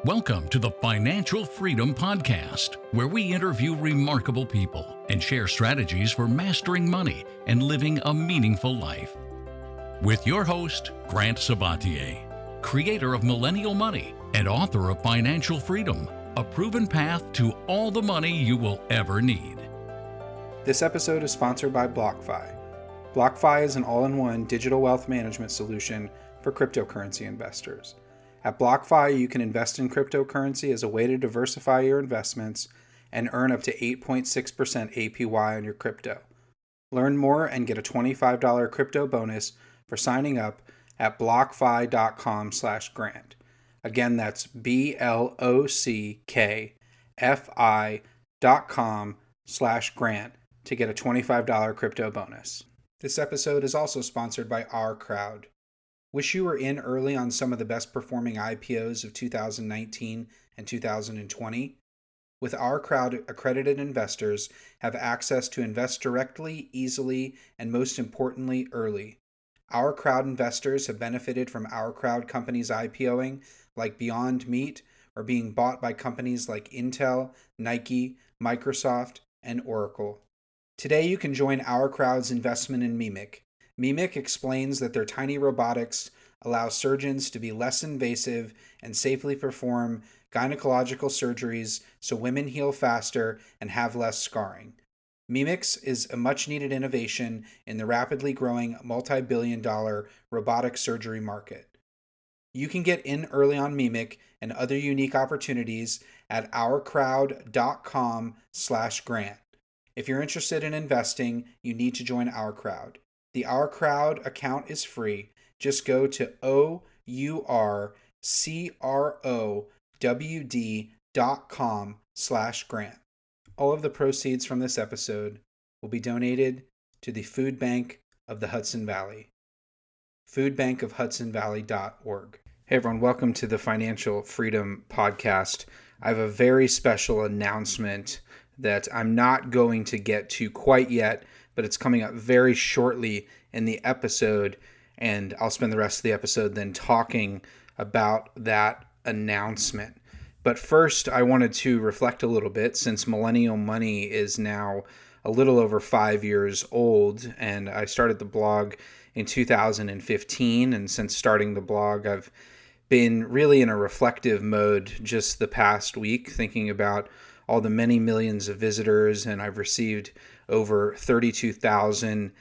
Welcome to the Financial Freedom Podcast, where we interview remarkable people and share strategies for mastering money and living a meaningful life. With your host, Grant Sabatier, creator of Millennial Money and author of Financial Freedom, a proven path to all the money you will ever need. This episode is sponsored by BlockFi. BlockFi is an all-in-one digital wealth management solution for cryptocurrency investors. At BlockFi, you can invest in cryptocurrency as a way to diversify your investments and earn up to 8.6% APY on your crypto. Learn more and get a $25 crypto bonus for signing up at blockfi.com/grant. Again, that's blockfi.com/grant to get a $25 crypto bonus. This episode is also sponsored by Our Crowd. Wish you were in early on some of the best performing IPOs of 2019 and 2020? With Our Crowd, accredited investors have access to invest directly, easily, and most importantly, early. Our Crowd investors have benefited from Our Crowd companies IPOing like Beyond Meat or being bought by companies like Intel, Nike, Microsoft, and Oracle. Today you can join Our Crowd's investment in Mimic. Mimic explains that their tiny robotics allow surgeons to be less invasive and safely perform gynecological surgeries so women heal faster and have less scarring. Mimic is a much-needed innovation in the rapidly growing multi-billion-dollar robotic surgery market. You can get in early on Mimic and other unique opportunities at ourcrowd.com/grant. If you're interested in investing, you need to join Our Crowd. The Our Crowd account is free. Just go to ourcrowd.com/grant. All of the proceeds from this episode will be donated to the Food Bank of the Hudson Valley. foodbankofhudsonvalley.org. Hey everyone, welcome to the Financial Freedom Podcast. I have a very special announcement that I'm not going to get to quite yet, but it's coming up very shortly in the episode, and I'll spend the rest of the episode then talking about that announcement. But first, I wanted to reflect a little bit since Millennial Money is now a little over 5 years old, and I started the blog in 2015, and since starting the blog, I've been really in a reflective mode just the past week, thinking about all the many millions of visitors, and I've received over 32,000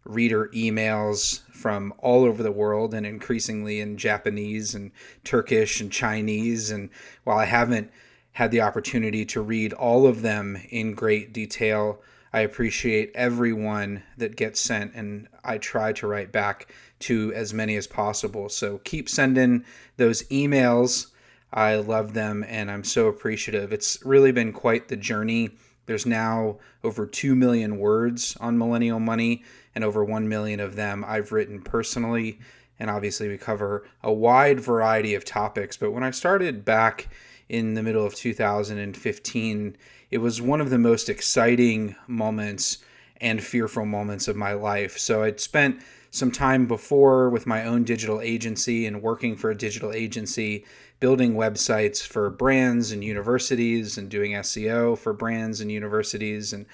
reader emails from all over the world, and increasingly in Japanese and Turkish and Chinese. And while I haven't had the opportunity to read all of them in great detail, I appreciate everyone that gets sent, and I try to write back to as many as possible. So keep sending those emails. I love them, and I'm so appreciative. It's really been quite the journey. There's now over 2 million words on Millennial Money, and over 1 million of them I've written personally. And obviously we cover a wide variety of topics. But when I started back in the middle of 2015, it was one of the most exciting moments and fearful moments of my life. So I'd spent some time before with my own digital agency and working for a digital agency, building websites for brands and universities and doing SEO for brands and universities, and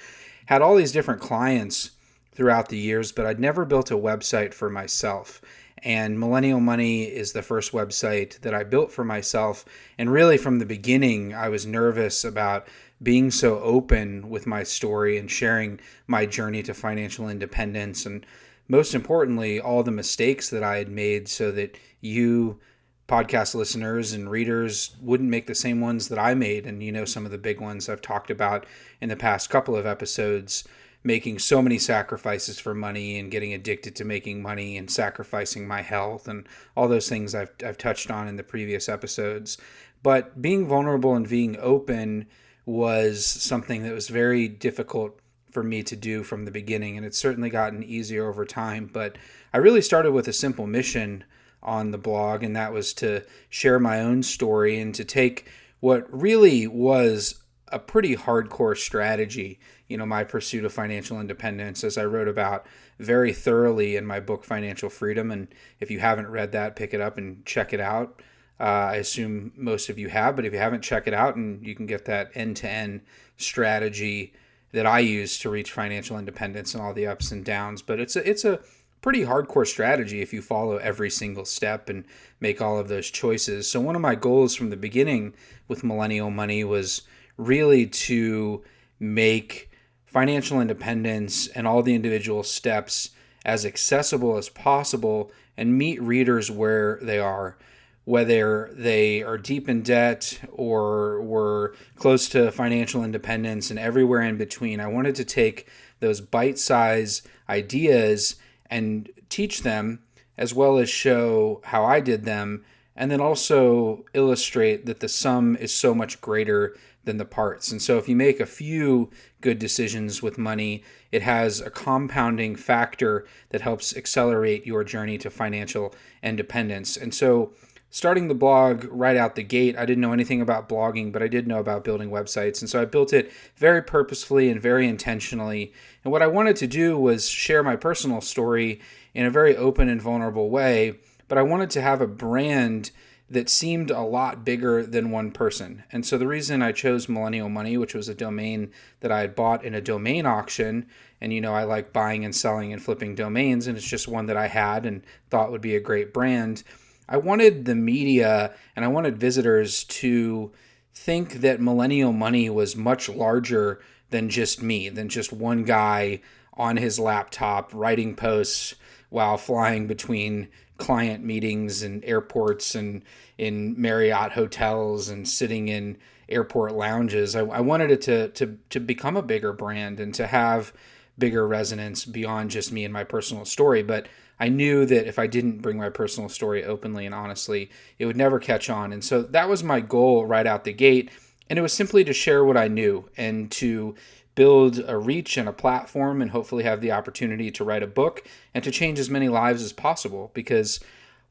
had all these different clients throughout the years, but I'd never built a website for myself. And Millennial Money is the first website that I built for myself. And really from the beginning, I was nervous about being so open with my story and sharing my journey to financial independence, and most importantly, all the mistakes that I had made, so that you podcast listeners and readers wouldn't make the same ones that I made. And some of the big ones I've talked about in the past couple of episodes, making so many sacrifices for money and getting addicted to making money and sacrificing my health and all those things I've touched on in the previous episodes. But being vulnerable and being open was something that was very difficult for me to do from the beginning, and it's certainly gotten easier over time. But I really started with a simple mission on the blog, and that was to share my own story and to take what really was a pretty hardcore strategy, my pursuit of financial independence, as I wrote about very thoroughly in my book, Financial Freedom. And if you haven't read that, pick it up and check it out. I assume most of you have, but if you haven't, check it out, and you can get that end-to-end strategy that I use to reach financial independence and all the ups and downs. But it's a pretty hardcore strategy if you follow every single step and make all of those choices. So one of my goals from the beginning with Millennial Money was really to make financial independence and all the individual steps as accessible as possible and meet readers where they are, whether they are deep in debt or were close to financial independence and everywhere in between. I wanted to take those bite-sized ideas and teach them, as well as show how I did them, and then also illustrate that the sum is so much greater than the parts. And so if you make a few good decisions with money, it has a compounding factor that helps accelerate your journey to financial independence. And so starting the blog right out the gate, I didn't know anything about blogging, but I did know about building websites. And so I built it very purposefully and very intentionally. And what I wanted to do was share my personal story in a very open and vulnerable way, but I wanted to have a brand that seemed a lot bigger than one person. And so the reason I chose Millennial Money, which was a domain that I had bought in a domain auction, and I like buying and selling and flipping domains, and it's just one that I had and thought would be a great brand. I wanted the media and I wanted visitors to think that Millennial Money was much larger than just me, than just one guy on his laptop writing posts while flying between client meetings and airports and in Marriott hotels and sitting in airport lounges. I wanted it to become a bigger brand and to have bigger resonance beyond just me and my personal story. But I knew that if I didn't bring my personal story openly and honestly, it would never catch on. And so that was my goal right out the gate. And it was simply to share what I knew and to build a reach and a platform and hopefully have the opportunity to write a book and to change as many lives as possible. Because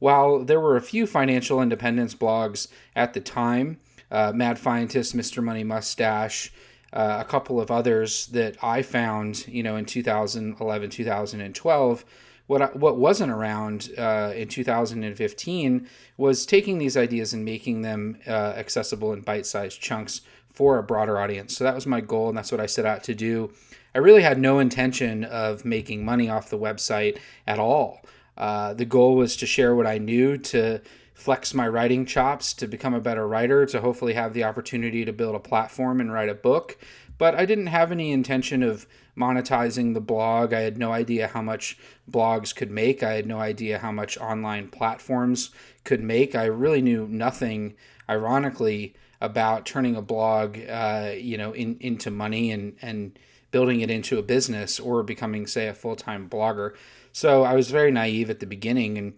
while there were a few financial independence blogs at the time, Mad Fientist, Mr. Money Mustache, a couple of others that I found, in 2011, 2012, what wasn't around in 2015 was taking these ideas and making them accessible in bite-sized chunks for a broader audience. So that was my goal, and that's what I set out to do. I really had no intention of making money off the website at all. The goal was to share what I knew, to flex my writing chops, to become a better writer, to hopefully have the opportunity to build a platform and write a book. But I didn't have any intention of monetizing the blog. I had no idea how much blogs could make. I had no idea how much online platforms could make. I really knew nothing, ironically, about turning a blog, into money and building it into a business or becoming, say, a full-time blogger. So I was very naive at the beginning. And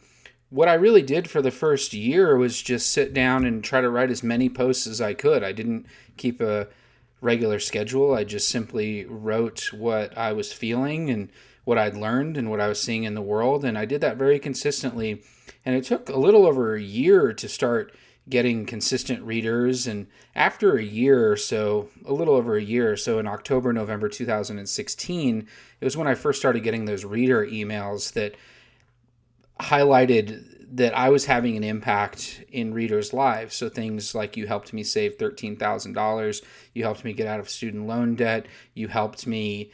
what I really did for the first year was just sit down and try to write as many posts as I could. I didn't keep a regular schedule. I just simply wrote what I was feeling and what I'd learned and what I was seeing in the world. And I did that very consistently. And it took a little over a year to start getting consistent readers. And after a year or so, a little over a year or so, in October, November 2016, it was when I first started getting those reader emails that highlighted that I was having an impact in readers' lives. So things like, you helped me save $13,000, you helped me get out of student loan debt, you helped me,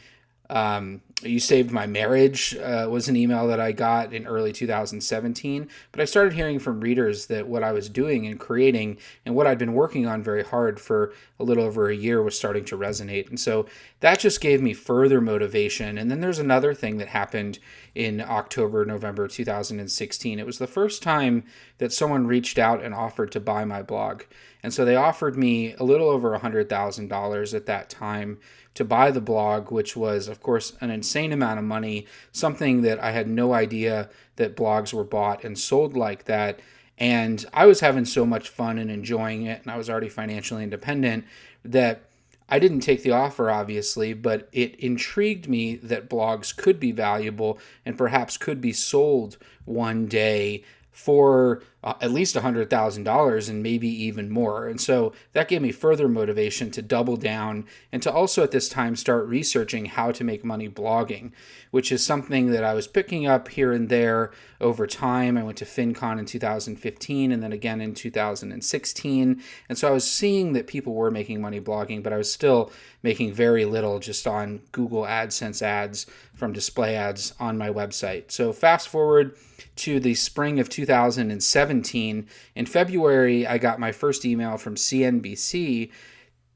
you saved my marriage, was an email that I got in early 2017. But I started hearing from readers that what I was doing and creating and what I'd been working on very hard for a little over a year was starting to resonate. And so that just gave me further motivation. And then there's another thing that happened in October, November 2016. It was the first time that someone reached out and offered to buy my blog. And so they offered me a little over $100,000 at that time to buy the blog, which was, of course, an insane amount of money, something that I had no idea that blogs were bought and sold like that. And I was having so much fun and enjoying it, and I was already financially independent, that I didn't take the offer, obviously, but it intrigued me that blogs could be valuable and perhaps could be sold one day for at least $100,000 and maybe even more. And so that gave me further motivation to double down and to also at this time start researching how to make money blogging, which is something that I was picking up here and there over time. I went to FinCon in 2015 and then again in 2016. And so I was seeing that people were making money blogging, but I was still making very little just on Google AdSense ads from display ads on my website. So fast forward to the spring of 2017. In February, I got my first email from CNBC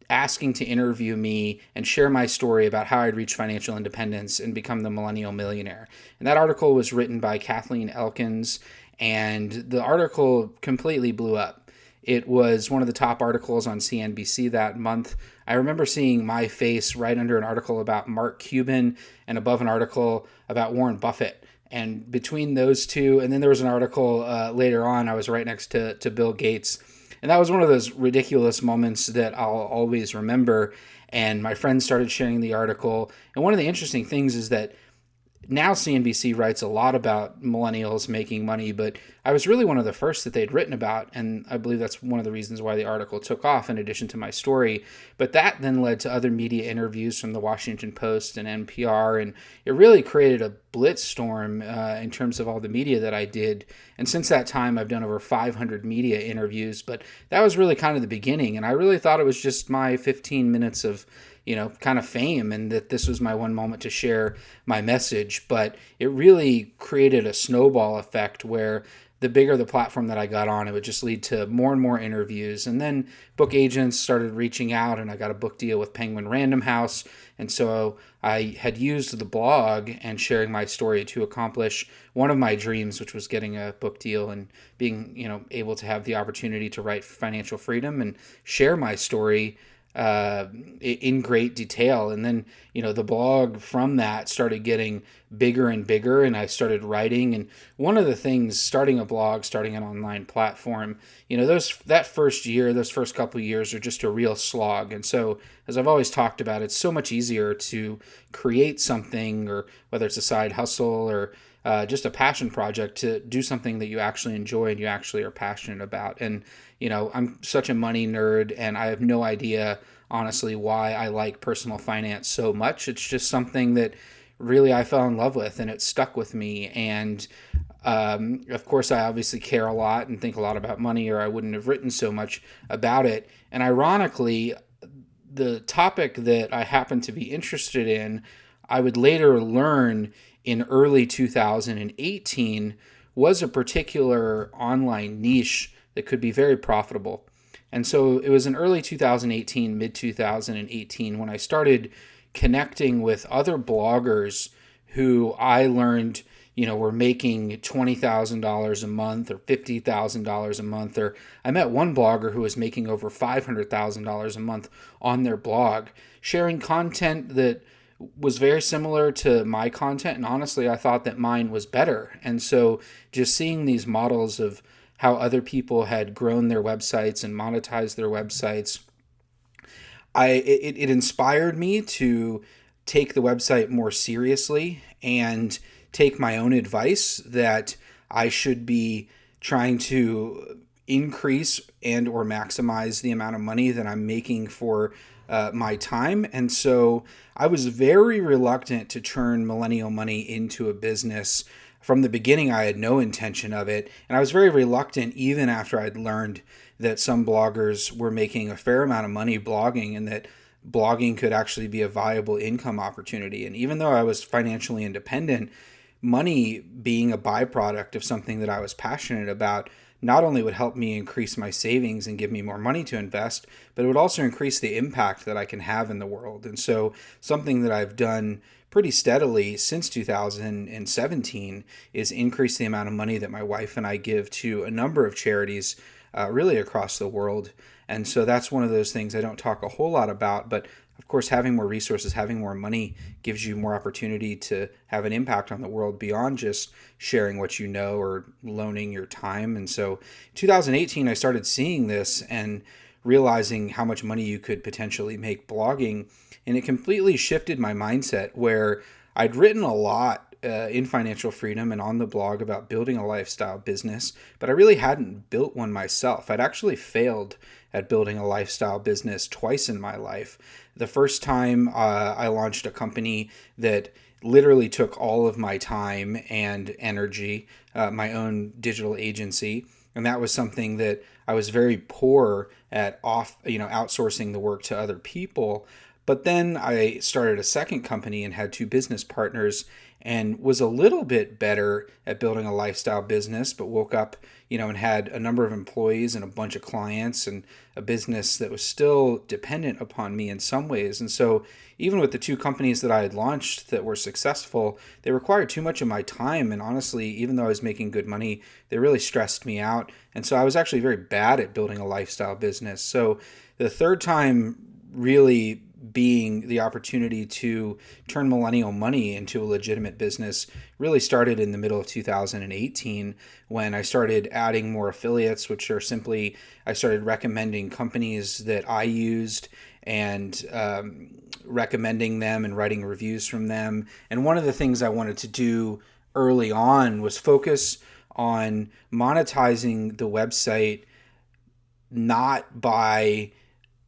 asking to interview me and share my story about how I'd reach financial independence and become the millennial millionaire. And that article was written by Kathleen Elkins, and the article completely blew up. It was one of the top articles on CNBC that month. I remember seeing my face right under an article about Mark Cuban and above an article about Warren Buffett. And between those two, and then there was an article later on, I was right next to Bill Gates. And that was one of those ridiculous moments that I'll always remember. And my friends started sharing the article. And one of the interesting things is that now CNBC writes a lot about millennials making money, but I was really one of the first that they'd written about, and I believe that's one of the reasons why the article took off in addition to my story. But that then led to other media interviews from the Washington Post and NPR, and it really created a blitzstorm in terms of all the media that I did. And since that time, I've done over 500 media interviews, but that was really kind of the beginning, and I really thought it was just my 15 minutes of kind of fame, and that this was my one moment to share my message. But it really created a snowball effect where the bigger the platform that I got on, it would just lead to more and more interviews. And then book agents started reaching out, and I got a book deal with Penguin Random House. And so I had used the blog and sharing my story to accomplish one of my dreams, which was getting a book deal and being, able to have the opportunity to write Financial Freedom and share my story in great detail. And then, the blog from that started getting bigger and bigger, and I started writing. And one of the things, starting a blog, starting an online platform, that first year, those first couple of years are just a real slog. And so, as I've always talked about, it's so much easier to create something, or whether it's a side hustle or just a passion project, to do something that you actually enjoy and you actually are passionate about. And, I'm such a money nerd, and I have no idea, honestly, why I like personal finance so much. It's just something that really I fell in love with, and it stuck with me. And of course, I obviously care a lot and think a lot about money, or I wouldn't have written so much about it. And ironically, the topic that I happen to be interested in, I would later learn in early 2018 was a particular online niche that could be very profitable. And so it was in early 2018, mid 2018, when I started connecting with other bloggers who I learned, were making $20,000 a month or $50,000 a month. Or I met one blogger who was making over $500,000 a month on their blog, sharing content that was very similar to my content. And honestly, I thought that mine was better. And so just seeing these models of how other people had grown their websites and monetized their websites, it inspired me to take the website more seriously and take my own advice that I should be trying to increase and or maximize the amount of money that I'm making for my time. And so I was very reluctant to turn Millennial Money into a business. From the beginning, I had no intention of it. And I was very reluctant even after I'd learned that some bloggers were making a fair amount of money blogging, and that blogging could actually be a viable income opportunity. And even though I was financially independent, money being a byproduct of something that I was passionate about not only would help me increase my savings and give me more money to invest, but it would also increase the impact that I can have in the world. And so something that I've done pretty steadily since 2017 is increase the amount of money that my wife and I give to a number of charities really across the world. And so that's one of those things I don't talk a whole lot about, but of course, having more resources, having more money gives you more opportunity to have an impact on the world beyond just sharing what you know or loaning your time. And so 2018, I started seeing this and realizing how much money you could potentially make blogging. And it completely shifted my mindset, where I'd written a lot in financial freedom and on the blog about building a lifestyle business, but I really hadn't built one myself. I'd actually failed at building a lifestyle business twice in my life. The first time I launched a company that literally took all of my time and energy, my own digital agency. And that was something that I was very poor at outsourcing the work to other people. But then I started a second company and had two business partners and was a little bit better at building a lifestyle business, but woke up, and had a number of employees and a bunch of clients and a business that was still dependent upon me in some ways. And so even with the two companies that I had launched that were successful, they required too much of my time. And honestly, even though I was making good money, they really stressed me out. And so I was actually very bad at building a lifestyle business. So the third time really being the opportunity to turn Millennial Money into a legitimate business really started in the middle of 2018 when I started adding more affiliates, which are simply, I started recommending companies that I used and recommending them and writing reviews from them. And one of the things I wanted to do early on was focus on monetizing the website, not by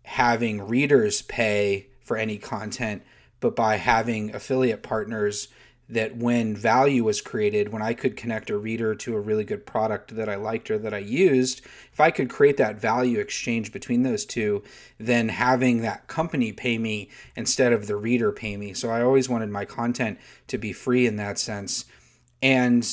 having readers pay for any content, but by having affiliate partners that when value was created, when I could connect a reader to a really good product that I liked or that I used, if I could create that value exchange between those two, then having that company pay me instead of the reader pay me. So I always wanted my content to be free in that sense, and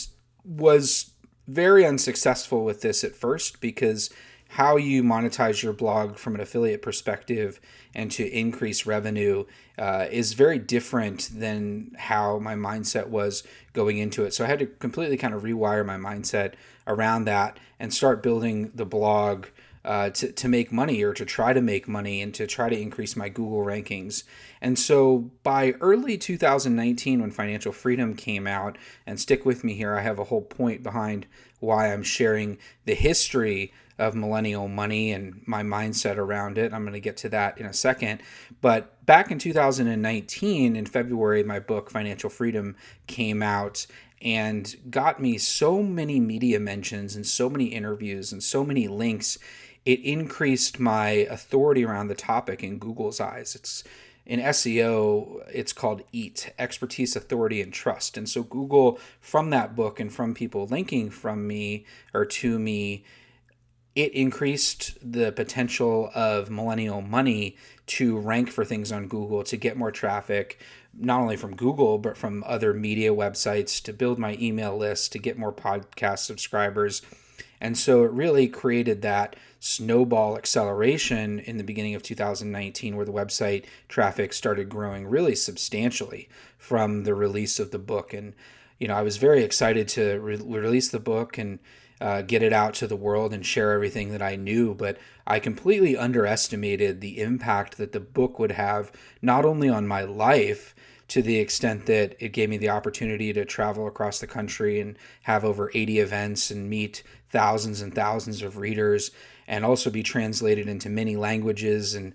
was very unsuccessful with this at first because how you monetize your blog from an affiliate perspective and to increase revenue is very different than how my mindset was going into it. So I had to completely kind of rewire my mindset around that and start building the blog to make money, or to try to make money and to try to increase my Google rankings. And so by early 2019, when Financial Freedom came out, and stick with me here, I have a whole point behind why I'm sharing the history of Millennial Money and my mindset around it. I'm going to get to that in a second. But back in 2019, in February, my book, Financial Freedom, came out and got me so many media mentions and so many interviews and so many links. It increased my authority around the topic in Google's eyes. It's in SEO, it's called EAT, Expertise, Authority, and Trust. And so Google, from that book and from people linking from me or to me, it increased the potential of Millennial Money to rank for things on Google, to get more traffic, not only from Google, but from other media websites, to build my email list, to get more podcast subscribers. And so it really created that snowball acceleration in the beginning of 2019, where the website traffic started growing really substantially from the release of the book. And, I was very excited to release the book and get it out to the world and share everything that I knew, but I completely underestimated the impact that the book would have, not only on my life, to the extent that it gave me the opportunity to travel across the country and have over 80 events and meet thousands and thousands of readers, and also be translated into many languages and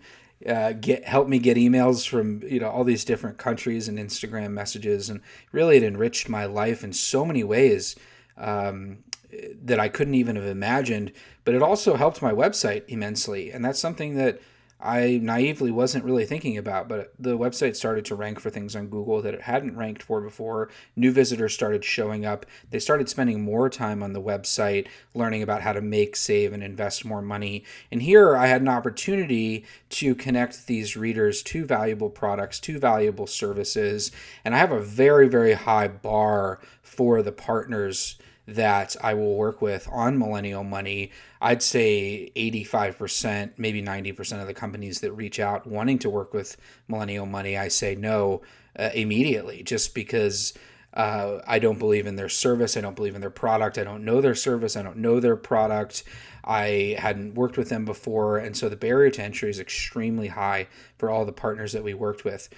help me get emails from all these different countries and Instagram messages. And really, it enriched my life in so many ways that I couldn't even have imagined. But it also helped my website immensely, and that's something that I naively wasn't really thinking about. But the website started to rank for things on Google that it hadn't ranked for before. New visitors started showing up. They started spending more time on the website, learning about how to make, save, and invest more money. And here I had an opportunity to connect these readers to valuable products, to valuable services. And I have a very, very high bar for the partners that I will work with on Millennial Money. I'd say 85%, maybe 90% of the companies that reach out wanting to work with Millennial Money, I say no immediately, just because I don't believe in their service. I don't believe in their product. I don't know their service. I don't know their product. I hadn't worked with them before. And so the barrier to entry is extremely high for all the partners that we worked with.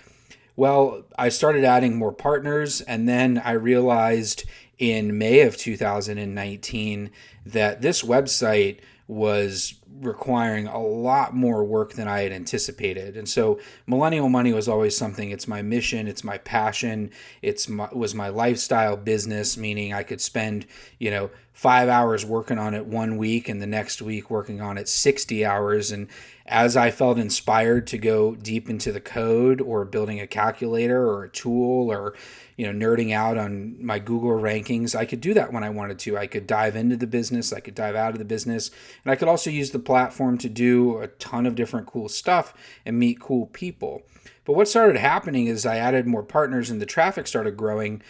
Well, I started adding more partners, and then I realized in May of 2019 that this website was requiring a lot more work than I had anticipated. And so Millennial Money was always something, it's my mission, it's my passion, was my lifestyle business, meaning I could spend, 5 hours working on it one week and the next week working on it 60 hours. And as I felt inspired to go deep into the code or building a calculator or a tool or nerding out on my Google rankings, I could do that when I wanted to. I could dive into the business, I could dive out of the business, and I could also use the platform to do a ton of different cool stuff and meet cool people. But what started happening is I added more partners and the traffic started growing.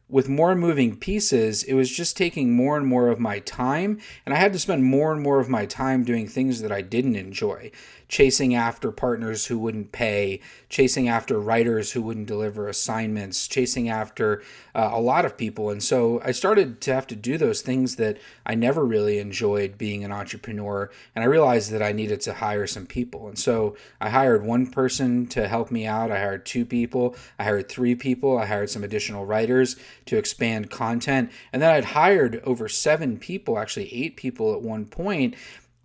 With more moving pieces, it was just taking more and more of my time, and I had to spend more and more of my time doing things that I didn't enjoy. Chasing after partners who wouldn't pay, chasing after writers who wouldn't deliver assignments, chasing after a lot of people. And so I started to have to do those things that I never really enjoyed being an entrepreneur. And I realized that I needed to hire some people. And so I hired one person to help me out. I hired 2 people. I hired 3 people. I hired some additional writers to expand content. And then I'd hired over 7 people, actually 8 people at one point.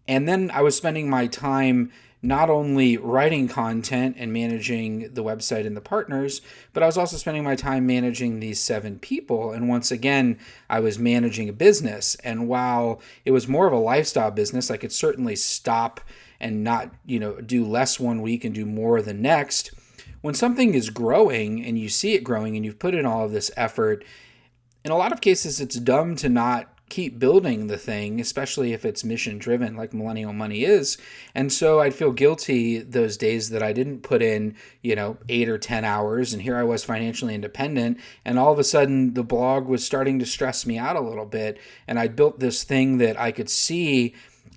And then I was spending my time not only writing content and managing the website and the partners, but I was also spending my time managing these 7 people. And once again, I was managing a business. And while it was more of a lifestyle business, I could certainly stop and not, do less one week and do more the next. When something is growing and you see it growing and you've put in all of this effort, in a lot of cases, it's dumb to not keep building the thing, especially if it's mission driven like Millennial Money is. And so I'd feel guilty those days that I didn't put in, 8 or 10 hours. And here I was financially independent. And all of a sudden the blog was starting to stress me out a little bit. And I built this thing that I could see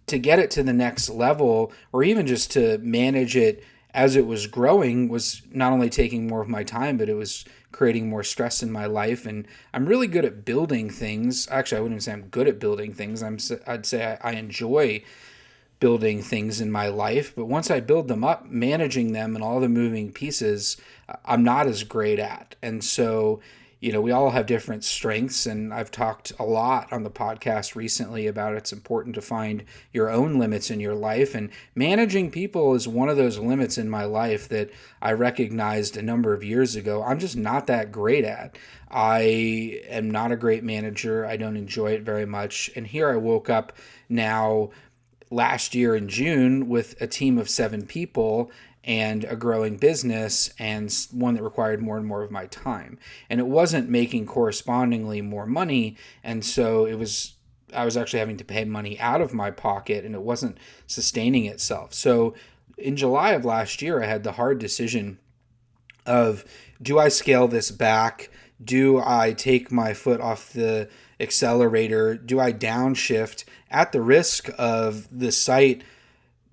to get it to the next level, or even just to manage it as it was growing, was not only taking more of my time, but it was creating more stress in my life. And I'm really good at building things. Actually, I wouldn't even say I'm good at building things. I'd say I enjoy building things in my life. But once I build them up, managing them and all the moving pieces, I'm not as great at. And so, we all have different strengths, and I've talked a lot on the podcast recently about it's important to find your own limits in your life, and managing people is one of those limits in my life that I recognized a number of years ago. I'm just not that great at. I am not a great manager. I don't enjoy it very much. And here I woke up now last year in June with a team of 7 people and a growing business, and one that required more and more of my time. And it wasn't making correspondingly more money, and so I was actually having to pay money out of my pocket, and it wasn't sustaining itself. So in July of last year, I had the hard decision of, do I scale this back? Do I take my foot off the accelerator? Do I downshift at the risk of the site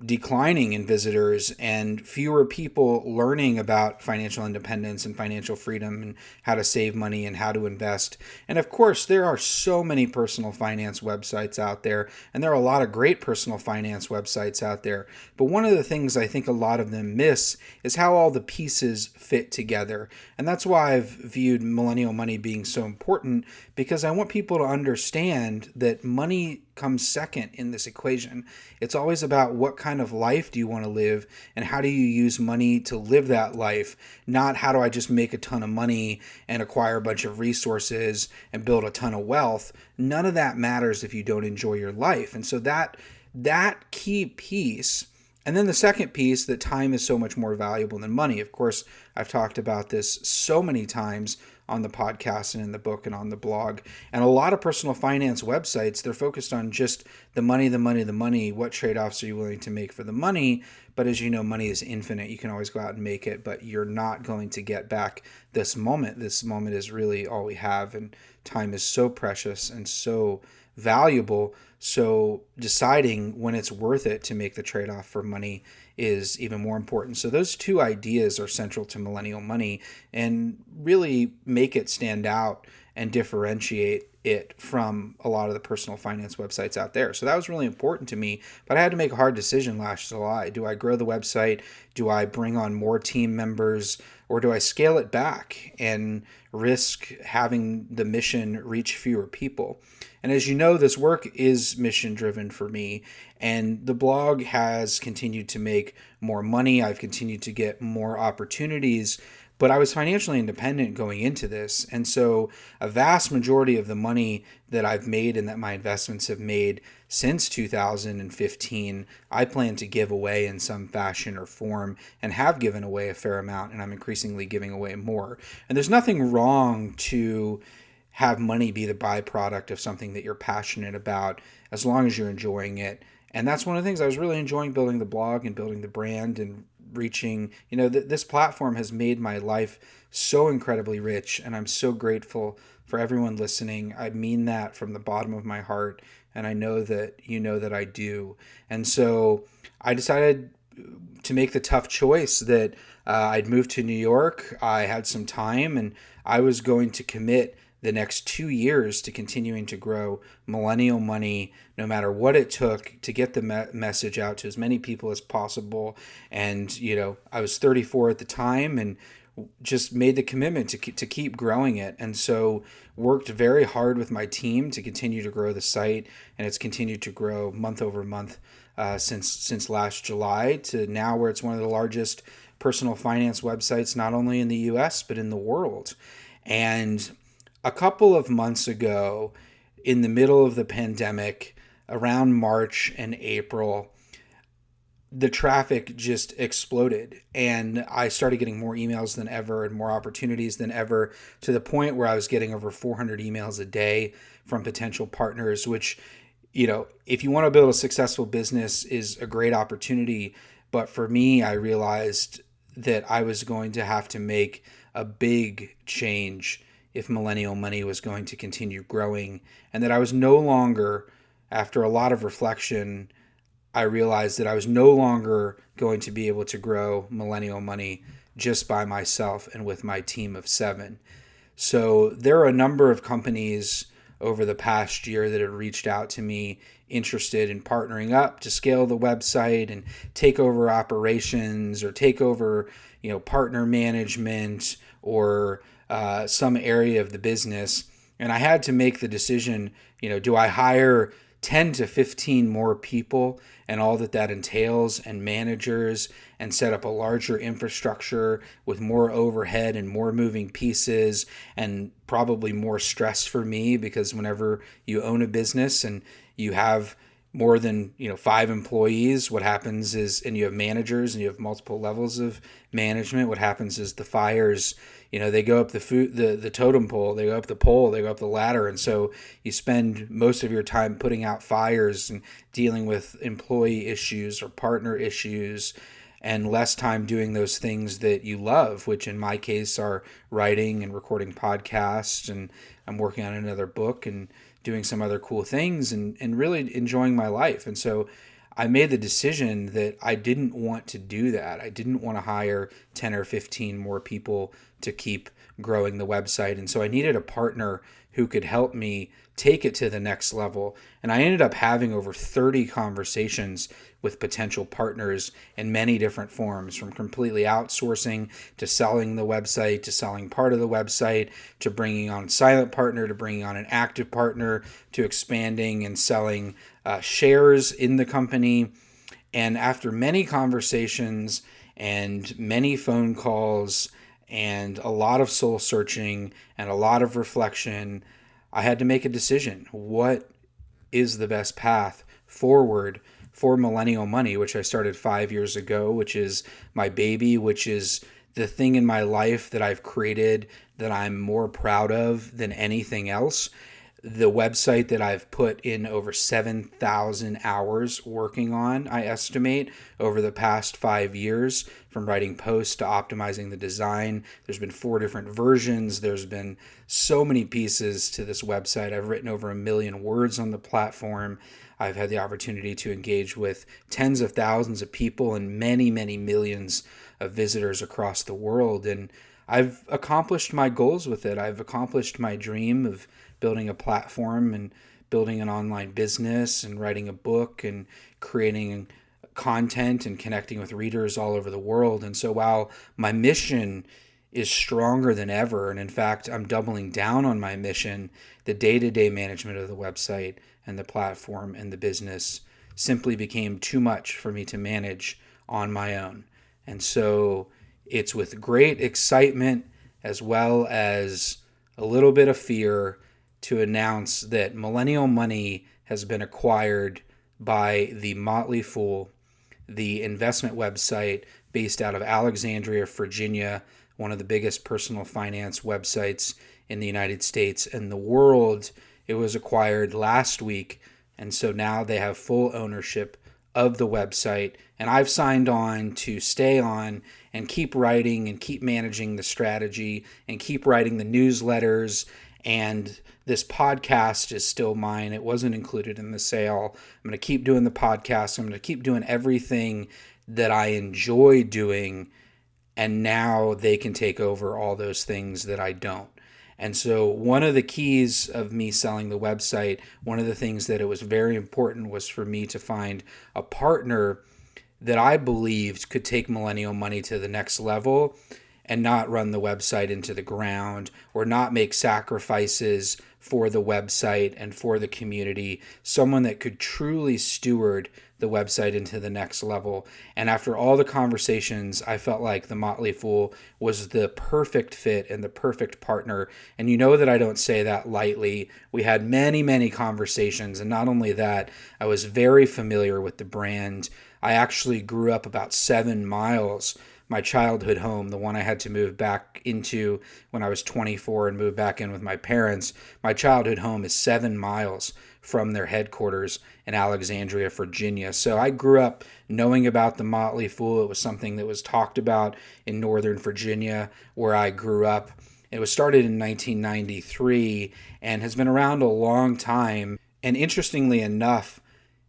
declining in visitors and fewer people learning about financial independence and financial freedom and how to save money and how to invest? And of course, there are so many personal finance websites out there, and there are a lot of great personal finance websites out there. But one of the things I think a lot of them miss is how all the pieces fit together. And that's why I've viewed Millennial Money being so important, because I want people to understand that money comes second in this equation. It's always about what kind of life do you want to live and how do you use money to live that life, not how do I just make a ton of money and acquire a bunch of resources and build a ton of wealth. None of that matters if you don't enjoy your life. And so that key piece. And then the second piece, that time is so much more valuable than money. Of course, I've talked about this so many times on the podcast and in the book and on the blog. And a lot of personal finance websites, they're focused on just the money, the money, the money. What trade-offs are you willing to make for the money? But as you know, money is infinite. You can always go out and make it, but you're not going to get back this moment. This moment is really all we have, and time is so precious and so valuable. So deciding when it's worth it to make the trade-off for money is even more important. So those 2 ideas are central to Millennial Money and really make it stand out and differentiate it from a lot of the personal finance websites out there. So that was really important to me, but I had to make a hard decision last July. Do I grow the website? Do I bring on more team members? Or do I scale it back and risk having the mission reach fewer people? And as you know, this work is always mission driven for me. And the blog has continued to make more money. I've continued to get more opportunities, but I was financially independent going into this. And so a vast majority of the money that I've made and that my investments have made since 2015, I plan to give away in some fashion or form, and have given away a fair amount, and I'm increasingly giving away more. And there's nothing wrong to have money be the byproduct of something that you're passionate about, as long as you're enjoying it. And that's one of the things I was really enjoying, building the blog and building the brand and reaching, this platform has made my life so incredibly rich, and I'm so grateful for everyone listening. I mean that from the bottom of my heart, and I know that you know that I do. And so I decided to make the tough choice that I'd moved to New York. I had some time, and I was going to commit the next 2 years to continuing to grow Millennial Money, no matter what it took, to get the message out to as many people as possible. And, I was 34 at the time, and just made the commitment to keep growing it. And so worked very hard with my team to continue to grow the site, and it's continued to grow month over month since last July, to now where it's one of the largest personal finance websites, not only in the US, but in the world. And a couple of months ago, in the middle of the pandemic, around March and April, the traffic just exploded, and I started getting more emails than ever and more opportunities than ever, to the point where I was getting over 400 emails a day from potential partners, which, if you want to build a successful business, is a great opportunity. But for me, I realized that I was going to have to make a big change if Millennial Money was going to continue growing, and that I was no longer, after a lot of reflection, I realized that I was no longer going to be able to grow Millennial Money just by myself and with my team of 7. So there are a number of companies over the past year that have reached out to me, interested in partnering up to scale the website and take over operations, or take over, partner management, or some area of the business. And I had to make the decision, do I hire 10 to 15 more people and all that entails, and managers, and set up a larger infrastructure with more overhead and more moving pieces, and probably more stress for me, because whenever you own a business and you have more than 5 employees, what happens is, and you have managers and you have multiple levels of management, what happens is the fires, they go up the totem pole, they go up the pole, they go up the ladder. And so you spend most of your time putting out fires and dealing with employee issues or partner issues, and less time doing those things that you love, which in my case are writing and recording podcasts, and I'm working on another book and doing some other cool things, and really enjoying my life. And so I made the decision that I didn't want to do that. I didn't want to hire 10 or 15 more people to keep growing the website. And so I needed a partner who could help me take it to the next level. And I ended up having over 30 conversations with potential partners in many different forms, from completely outsourcing to selling the website, to selling part of the website, to bringing on a silent partner, to bringing on an active partner, to expanding and selling shares in the company. And after many conversations and many phone calls and a lot of soul searching and a lot of reflection, I had to make a decision. What is the best path forward for Millennial Money, which I started 5 years ago, which is my baby, which is the thing in my life that I've created that I'm more proud of than anything else. The website that I've put in over 7,000 hours working on, I estimate, over the past 5 years, from writing posts to optimizing the design. There's been 4 different versions. There's been so many pieces to this website. I've written over 1 million words on the platform. I've had the opportunity to engage with tens of thousands of people and many, many millions of visitors across the world. And I've accomplished my goals with it. I've accomplished my dream of building a platform and building an online business and writing a book and creating content and connecting with readers all over the world. And so while my mission is stronger than ever, and in fact, I'm doubling down on my mission, the day-to-day management of the website and the platform and the business simply became too much for me to manage on my own. And so it's with great excitement as well as a little bit of fear to announce that Millennial Money has been acquired by the Motley Fool, the investment website based out of Alexandria, Virginia, one of the biggest personal finance websites in the United States and the world. It was acquired last week, and so now they have full ownership of the website, and I've signed on to stay on and keep writing and keep managing the strategy and keep writing the newsletters. And this podcast is still mine. It wasn't included in the sale. I'm going to keep doing the podcast. I'm going to keep doing everything that I enjoy doing, and now they can take over all those things that I don't. And so one of the keys of me selling the website, one of the things that it was very important was for me to find a partner that I believed could take Millennial Money to the next level and not run the website into the ground or not make sacrifices for the website and for the community. Someone that could truly steward the website into the next level. And after all the conversations, I felt like the Motley Fool was the perfect fit and the perfect partner. And you know that I don't say that lightly. We had many, many conversations. And not only that, I was very familiar with the brand. I actually grew up about 7 miles, my childhood home, the one I had to move back into when I was 24 and move back in with my parents. My childhood home is 7 miles from their headquarters in Alexandria, Virginia. So I grew up knowing about the Motley Fool. It was something that was talked about in Northern Virginia, where I grew up. It was started in 1993 and has been around a long time. And interestingly enough,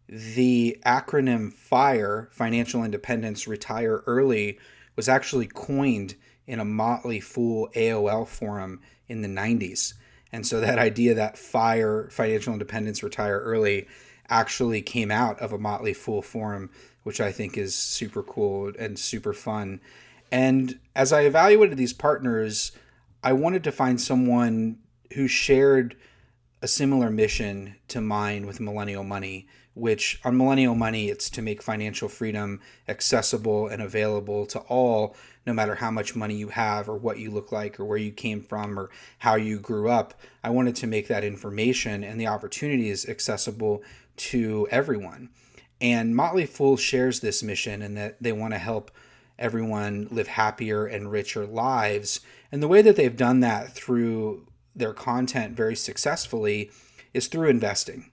the acronym FIRE, Financial Independence, Retire Early, was actually coined in a Motley Fool AOL forum in the 90s. And so that idea that FIRE, Financial Independence, Retire Early, actually came out of a Motley Fool forum, which I think is super cool and super fun. And as I evaluated these partners, I wanted to find someone who shared a similar mission to mine with Millennial Money, which on Millennial Money, it's to make financial freedom accessible and available to all, no matter how much money you have or what you look like or where you came from or how you grew up. I wanted to make that information and the opportunities accessible to everyone. And Motley Fool shares this mission in that they want to help everyone live happier and richer lives. And the way that they've done that through their content very successfully is through investing.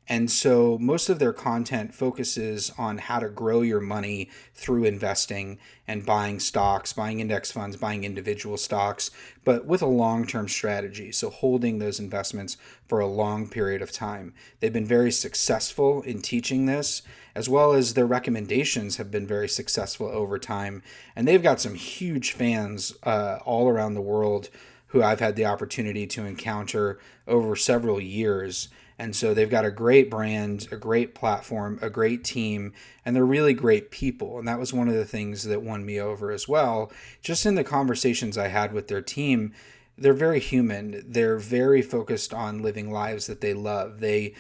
And so most of their content focuses on how to grow your money through investing and buying stocks, buying index funds, buying individual stocks, but with a long-term strategy. So holding those investments for a long period of time. They've been very successful in teaching this, as well as their recommendations have been very successful over time. And they've got some huge fans all around the world who I've had the opportunity to encounter over several years. And so they've got a great brand, a great platform, a great team, and they're really great people. And that was one of the things that won me over as well. Just in the conversations I had with their team, they're very human. They're very focused on living lives that they love. They,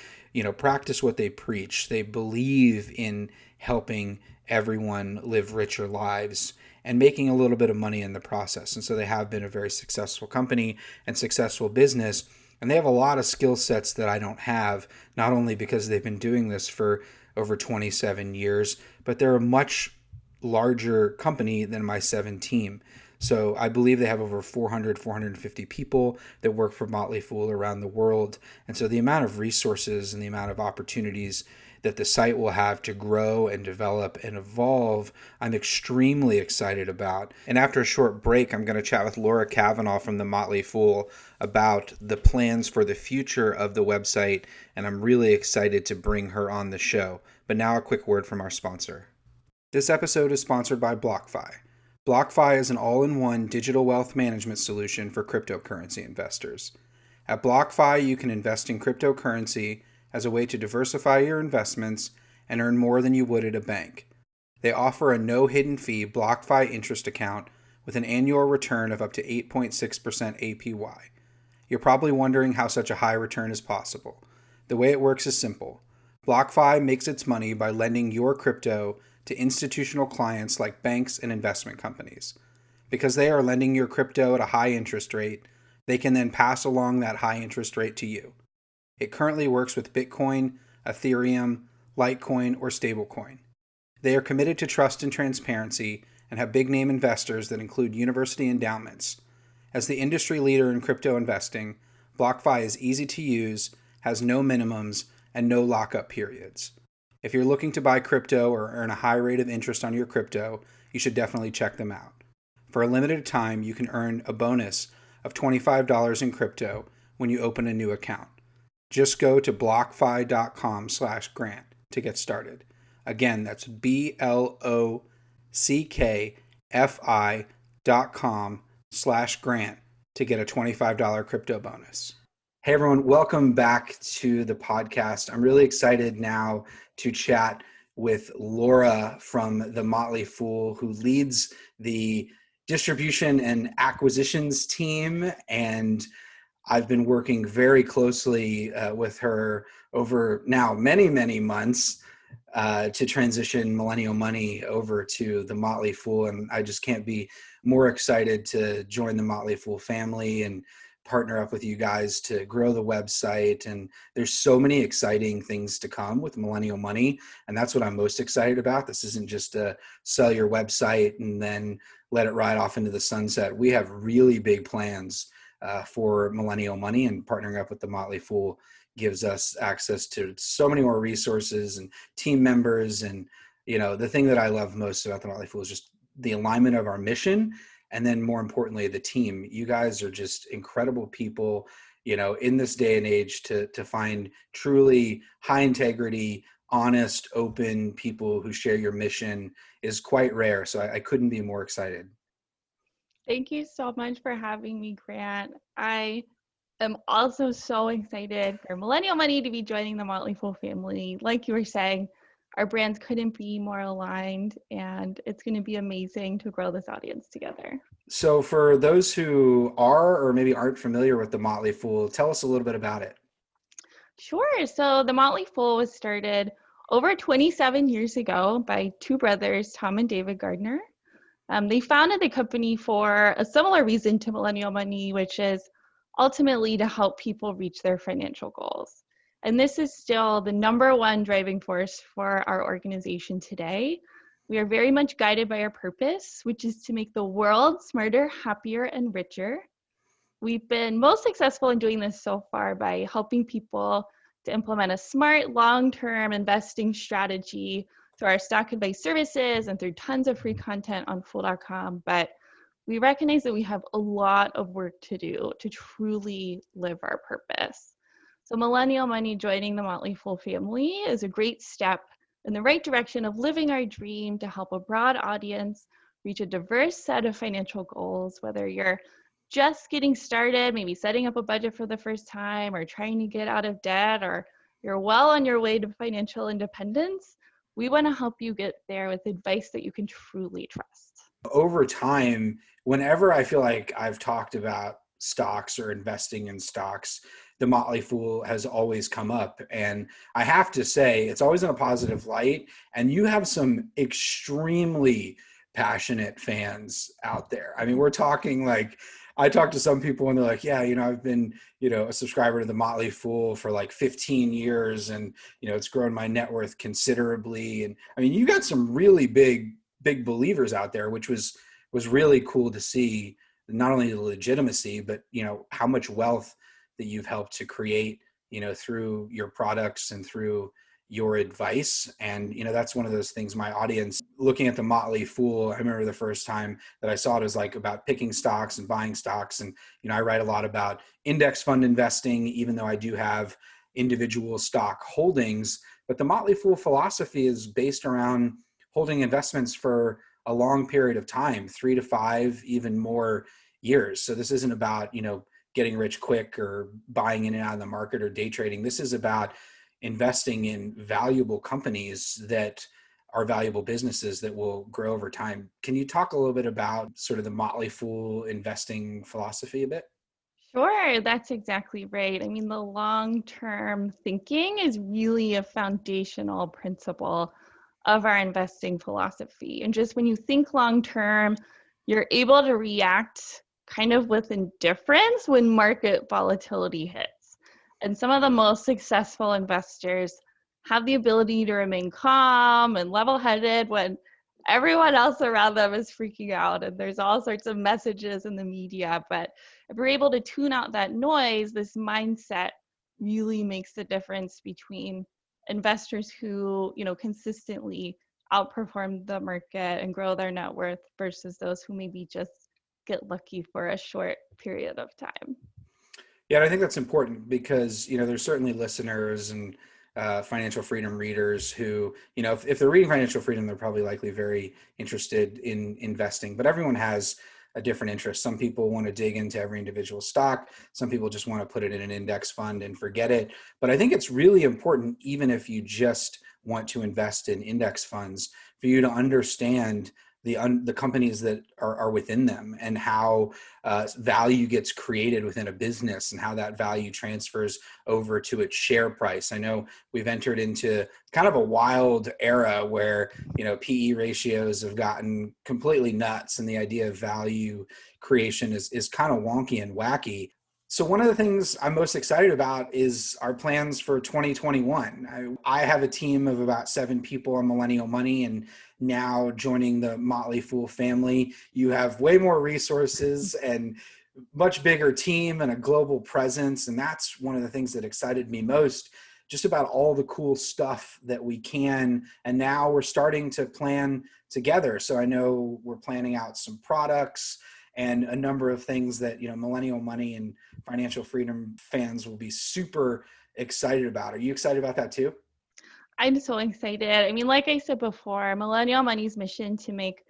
practice what they preach. They believe in helping everyone live richer lives and making a little bit of money in the process. And so they have been a very successful company and successful business. And they have a lot of skill sets that I don't have, not only because they've been doing this for over 27 years, but they're a much larger company than my 7 team. So I believe they have over 450 people that work for Motley Fool around the world. And so the amount of resources and the amount of opportunities that the site will have to grow and develop and evolve, I'm extremely excited about. And after a short break, I'm going to chat with Laura Cavanaugh from the Motley Fool about the plans for the future of the website, and I'm really excited to bring her on the show. But now a quick word from our sponsor. This episode is sponsored by BlockFi. BlockFi is an all-in-one digital wealth management solution for cryptocurrency investors. At BlockFi, you can invest in cryptocurrency as a way to diversify your investments and earn more than you would at a bank. They offer a no hidden fee BlockFi interest account with an annual return of up to 8.6% APY. You're probably wondering how such a high return is possible. The way it works is simple. BlockFi makes its money by lending your crypto to institutional clients like banks and investment companies. Because they are lending your crypto at a high interest rate, they can then pass along that high interest rate to you. It currently works with Bitcoin, Ethereum, Litecoin, or stablecoin. They are committed to trust and transparency and have big name investors that include university endowments. As the industry leader in crypto investing, BlockFi is easy to use, has no minimums, and no lockup periods. If you're looking to buy crypto or earn a high rate of interest on your crypto, you should definitely check them out. For a limited time, you can earn a bonus of $25 in crypto when you open a new account. Just go to blockfi.com/grant to get started. Again, that's blockfi.com/grant to get a $25 crypto bonus. Hey everyone, welcome back to the podcast. I'm really excited now to chat with Laura from the Motley Fool, who leads the distribution and acquisitions team. And I've been working very closely with her over now many months to transition Millennial Money over to the Motley Fool. And I just can't be more excited to join the Motley Fool family and partner up with you guys to grow the website. And there's so many exciting things to come with Millennial Money. And that's what I'm most excited about. This isn't just a sell your website and then let it ride off into the sunset. We have really big plans for Millennial Money, and partnering up with the Motley Fool gives us access to so many more resources and team members. And, you know, the thing that I love most about the Motley Fool is just the alignment of our mission. And then more importantly, the team. You guys are just incredible people, you know, in this day and age to find truly high integrity, honest, open people who share your mission is quite rare. So I couldn't be more excited. Thank you so much for having me, Grant. I am also so excited for Millennial Money to be joining the Motley Fool family. Like you were saying, our brands couldn't be more aligned, and it's going to be amazing to grow this audience together. So for those who are or maybe aren't familiar with the Motley Fool, tell us a little bit about it. Sure. So the Motley Fool was started over 27 years ago by two brothers, Tom and David Gardner. They founded the company for a similar reason to Millennial Money, which is ultimately to help people reach their financial goals. And this is still the number one driving force for our organization today. We are very much guided by our purpose, which is to make the world smarter, happier, and richer. We've been most successful in doing this so far by helping people to implement a smart, long-term investing strategy through our stock advice services and through tons of free content on Fool.com. But we recognize that we have a lot of work to do to truly live our purpose. So Millennial Money joining the Motley Fool family is a great step in the right direction of living our dream to help a broad audience reach a diverse set of financial goals, whether you're just getting started, maybe setting up a budget for the first time, or trying to get out of debt, or you're well on your way to financial independence. We want to help you get there with advice that you can truly trust. Over time, whenever I feel like I've talked about stocks or investing in stocks, the Motley Fool has always come up. And I have to say, it's always in a positive light. And you have some extremely passionate fans out there. I mean, we're talking like, I talk to some people and they're like, yeah, you know, I've been, you know, a subscriber to the Motley Fool for like 15 years and, you know, it's grown my net worth considerably. And I mean, you got some really big believers out there, which was really cool to see, not only the legitimacy, but, you know, how much wealth that you've helped to create, you know, through your products and through your advice. And, you know, that's one of those things, my audience looking at the Motley Fool, I remember the first time that I saw it was like about picking stocks and buying stocks. And, you know, I write a lot about index fund investing, even though I do have individual stock holdings, but the Motley Fool philosophy is based around holding investments for a long period of time, 3 to 5, even more years. So this isn't about, you know, getting rich quick or buying in and out of the market or day trading. This is about investing in valuable companies that are valuable businesses that will grow over time. Can you talk a little bit about sort of the Motley Fool investing philosophy a bit? Sure, that's exactly right. I mean, the long-term thinking is really a foundational principle of our investing philosophy. And just when you think long-term, you're able to react kind of with indifference when market volatility hits. And some of the most successful investors have the ability to remain calm and level-headed when everyone else around them is freaking out and there's all sorts of messages in the media. But if we're able to tune out that noise, this mindset really makes the difference between investors who, consistently outperform the market and grow their net worth versus those who maybe just get lucky for a short period of time. Yeah, I think that's important because, there's certainly listeners and financial freedom readers who, if they're reading Financial Freedom, they're probably likely very interested in investing, but everyone has a different interest. Some people want to dig into every individual stock. Some people just want to put it in an index fund and forget it. But I think it's really important, even if you just want to invest in index funds, for you to understand the companies that are within them and how value gets created within a business and how that value transfers over to its share price. I know we've entered into kind of a wild era where, PE ratios have gotten completely nuts and the idea of value creation is kind of wonky and wacky. So one of the things I'm most excited about is our plans for 2021. I have a team of about 7 people on Millennial Money, and now joining the Motley Fool family, you have way more resources and much bigger team and a global presence. And that's one of the things that excited me most, just about all the cool stuff that we can. And now we're starting to plan together. So I know we're planning out some products and a number of things that, Millennial Money and Financial Freedom fans will be super excited about. Are you excited about that too? I'm so excited. I mean, like I said before, Millennial Money's mission to make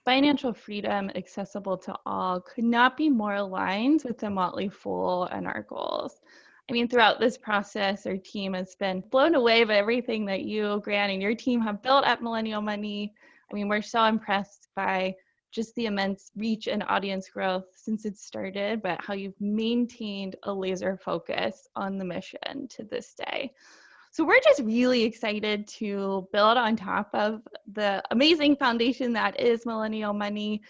financial freedom accessible to all could not be more aligned with the Motley Fool and our goals. I mean, throughout this process, our team has been blown away by everything that you, Grant, and your team have built at Millennial Money. I mean, we're so impressed by just the immense reach and audience growth since it started, but how you've maintained a laser focus on the mission to this day. So we're just really excited to build on top of the amazing foundation that is Millennial Money,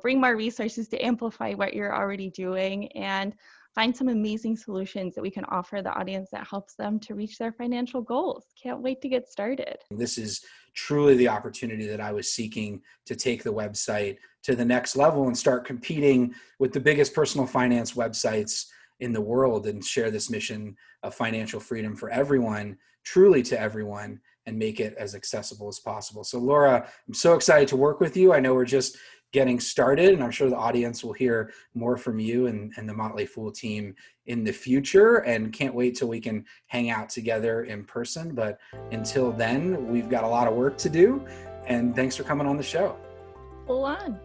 bring more resources to amplify what you're already doing and find some amazing solutions that we can offer the audience that helps them to reach their financial goals. Can't wait to get started. This is truly the opportunity that I was seeking to take the website to the next level and start competing with the biggest personal finance websites in the world and share this mission of financial freedom for everyone, truly to everyone, and make it as accessible as possible. So Laura, I'm so excited to work with you. I know we're just getting started, and I'm sure the audience will hear more from you and the Motley Fool team in the future, and can't wait till we can hang out together in person. But until then, we've got a lot of work to do, and thanks for coming on the show. Full on.